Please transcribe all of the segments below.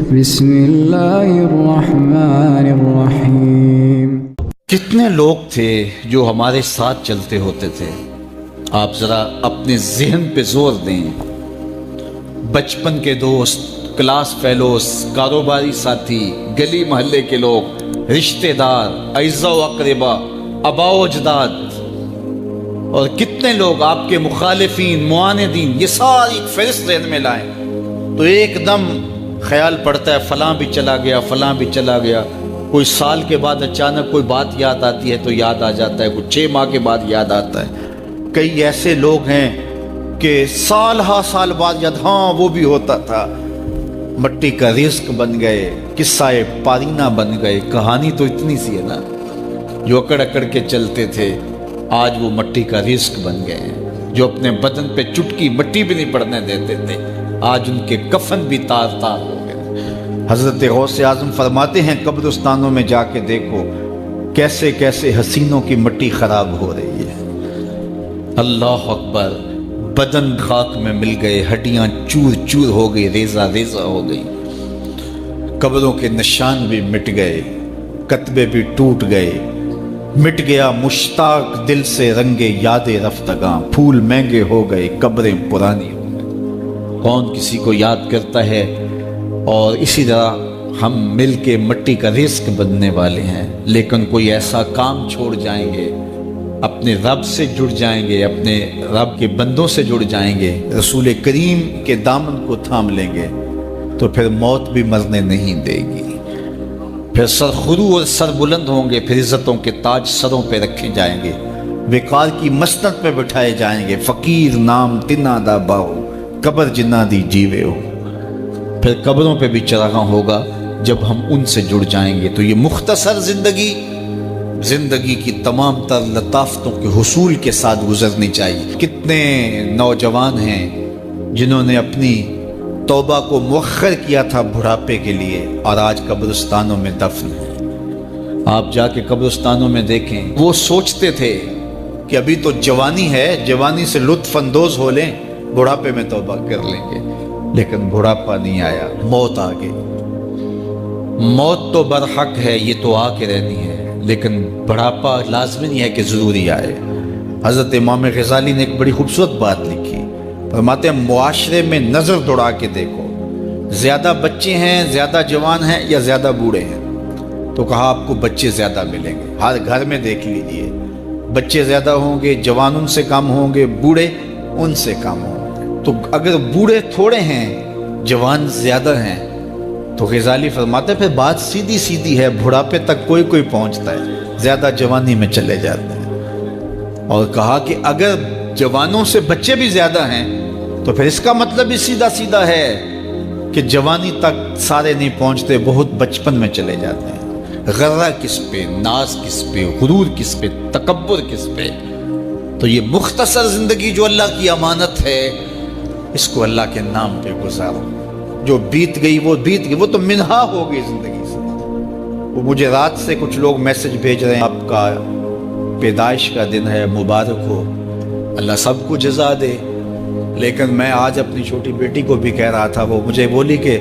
بسم اللہ الرحمن الرحیم۔ کتنے لوگ تھے جو ہمارے ساتھ چلتے ہوتے تھے؟ آپ ذرا اپنے ذہن پہ زور دیں۔ بچپن کے دوست، کلاس فیلوز، کاروباری ساتھی، گلی محلے کے لوگ، رشتہ دار، اعزاء و اقربا، آباء و اجداد، اور کتنے لوگ آپ کے مخالفین، معاندین، یہ ساری فہرست ذہن میں لائیں تو ایک دم خیال پڑتا ہے فلاں بھی چلا گیا، فلاں بھی چلا گیا۔ کوئی سال کے بعد اچانک کوئی بات یاد آتی ہے تو یاد آ جاتا ہے، کوئی 6 ماہ کے بعد یاد آتا ہے۔ کئی ایسے لوگ ہیں کہ سال ہا سال بعد یاد، ہاں وہ بھی ہوتا تھا۔ مٹی کا رزق بن گئے، قصہ پارینہ بن گئے۔ کہانی تو اتنی سی ہے نا، جو اکڑ اکڑ کے چلتے تھے آج وہ مٹی کا رزق بن گئے ہیں۔ جو اپنے بدن پہ چٹکی مٹی بھی نہیں پڑنے دیتے تھے آج ان کے کفن بھی تار تار ہو گئے۔ حضرت غوث اعظم فرماتے ہیں قبرستانوں میں جا کے دیکھو کیسے کیسے حسینوں کی مٹی خراب ہو رہی ہے۔ اللہ اکبر، بدن خاک میں مل گئے، ہڈیاں چور چور ہو گئی، ریزہ ریزہ ہو گئی، قبروں کے نشان بھی مٹ گئے، کتبے بھی ٹوٹ گئے، مٹ گیا مشتاق دل سے رنگ یاد رفتگاں، پھول مہنگے ہو گئے، قبریں پرانی ہو گئی۔ کون کسی کو یاد کرتا ہے؟ اور اسی طرح ہم مل کے مٹی کا رزق بننے والے ہیں، لیکن کوئی ایسا کام چھوڑ جائیں گے، اپنے رب سے جڑ جائیں گے، اپنے رب کے بندوں سے جڑ جائیں گے، رسول کریم کے دامن کو تھام لیں گے تو پھر موت بھی مرنے نہیں دے گی۔ پھر سر خرو اور سر بلند ہوں گے، پھر عزتوں کے تاج سروں پہ رکھے جائیں گے، وقار کی مسند پہ بٹھائے جائیں گے۔ فقیر نام تنا دا باؤ، قبر جنہ دی جیوے ہو۔ پھر قبروں پہ بھی چراغاں ہوگا جب ہم ان سے جڑ جائیں گے۔ تو یہ مختصر زندگی کی تمام تر لطافتوں کے حصول کے ساتھ گزرنی چاہیے۔ کتنے نوجوان ہیں جنہوں نے اپنی توبہ کو مؤخر کیا تھا بڑھاپے کے لیے، اور آج قبرستانوں میں دفن ہیں۔ آپ جا کے قبرستانوں میں دیکھیں، وہ سوچتے تھے کہ ابھی تو جوانی ہے، جوانی سے لطف اندوز ہو لیں، بڑھاپے میں توبہ کر لیں گے، لیکن بڑھاپا نہیں آیا، موت آ گئی۔ موت تو برحق ہے، یہ تو آ کے رہنی ہے، لیکن بڑھاپا لازمی نہیں ہے کہ ضروری آئے۔ حضرت امام غزالی نے ایک بڑی خوبصورت بات لکھی، فرماتے ہیں معاشرے میں نظر دوڑا کے دیکھو، زیادہ بچے ہیں، زیادہ جوان ہیں یا زیادہ بوڑھے ہیں؟ تو کہا آپ کو بچے زیادہ ملیں گے۔ ہر گھر میں دیکھ لیجئے، بچے زیادہ ہوں گے، جوان ان سے کم ہوں گے، بوڑھے ان سے کم ہوں گے۔ تو اگر بوڑھے تھوڑے ہیں، جوان زیادہ ہیں، تو غزالی فرماتے ہیں پھر بات سیدھی سیدھی ہے، بڑھاپے تک کوئی کوئی پہنچتا ہے، زیادہ جوانی میں چلے جاتے ہیں۔ اور کہا کہ اگر جوانوں سے بچے بھی زیادہ ہیں تو پھر اس کا مطلب بھی سیدھا سیدھا ہے کہ جوانی تک سارے نہیں پہنچتے، بہت بچپن میں چلے جاتے ہیں۔ غرہ کس پہ، ناز کس پہ، غرور کس پہ، تکبر کس پہ؟ تو یہ مختصر زندگی جو اللہ کی امانت ہے، اس کو اللہ کے نام پہ گزارو۔ جو بیت گئی وہ بیت گئی، وہ تو منہا ہو گئی زندگی سے۔ وہ مجھے رات سے کچھ لوگ میسج بھیج رہے ہیں، آپ کا پیدائش کا دن ہے، مبارک ہو، اللہ سب کو جزا دے۔ لیکن میں آج اپنی چھوٹی بیٹی کو بھی کہہ رہا تھا، وہ مجھے بولی کہ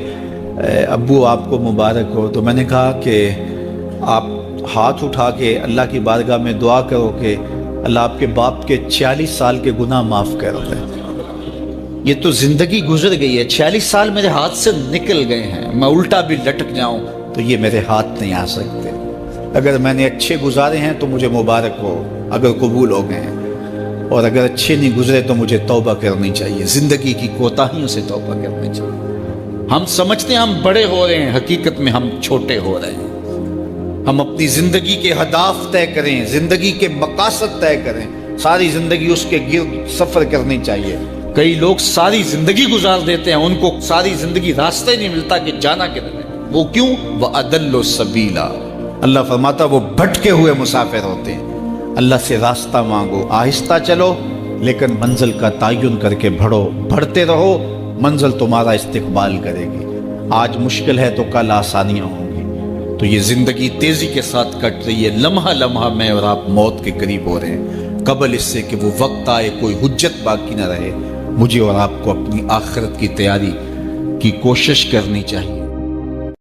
ابو آپ کو مبارک ہو۔ تو میں نے کہا کہ آپ ہاتھ اٹھا کے اللہ کی بارگاہ میں دعا کرو کہ اللہ آپ کے باپ کے 46 سال کے گناہ معاف کر دے۔ یہ تو زندگی گزر گئی ہے، 46 سال میرے ہاتھ سے نکل گئے ہیں، میں الٹا بھی لٹک جاؤں تو یہ میرے ہاتھ نہیں آ سکتے۔ اگر میں نے اچھے گزارے ہیں تو مجھے مبارک ہو، اگر قبول ہو گئے ہیں، اور اگر اچھے نہیں گزرے تو مجھے توبہ کرنی چاہیے، زندگی کی کوتاہیوں سے توبہ کرنی چاہیے۔ ہم سمجھتے ہیں ہم بڑے ہو رہے ہیں، حقیقت میں ہم چھوٹے ہو رہے ہیں۔ ہم اپنی زندگی کے اہداف طے کریں، زندگی کے مقاصد طے کریں، ساری زندگی اس کے گرد سفر کرنی چاہیے۔ کئی لوگ ساری زندگی گزار دیتے ہیں، ان کو ساری زندگی راستہ ہی نہیں ملتا کہ جانا کدھر ہے۔ وہ کیوں؟ وَأَضَلُّ السَّبِيلَ، اللہ فرماتا وہ بھٹکے ہوئے مسافر ہوتے ہیں۔ اللہ سے راستہ مانگو، آہستہ چلو، لیکن منزل کا تعین کر کے بڑھو، بڑھتے رہو، منزل تمہارا استقبال کرے گی۔ آج مشکل ہے تو کل آسانیاں ہوں گی۔ تو یہ زندگی تیزی کے ساتھ کٹ رہی ہے، لمحہ لمحہ میں اور آپ موت کے قریب ہو رہے ہیں۔ قبل اس سے کہ وہ وقت آئے کوئی حجت باقی نہ رہے، مجھے اور آپ کو اپنی آخرت کی تیاری کی کوشش کرنی چاہیے۔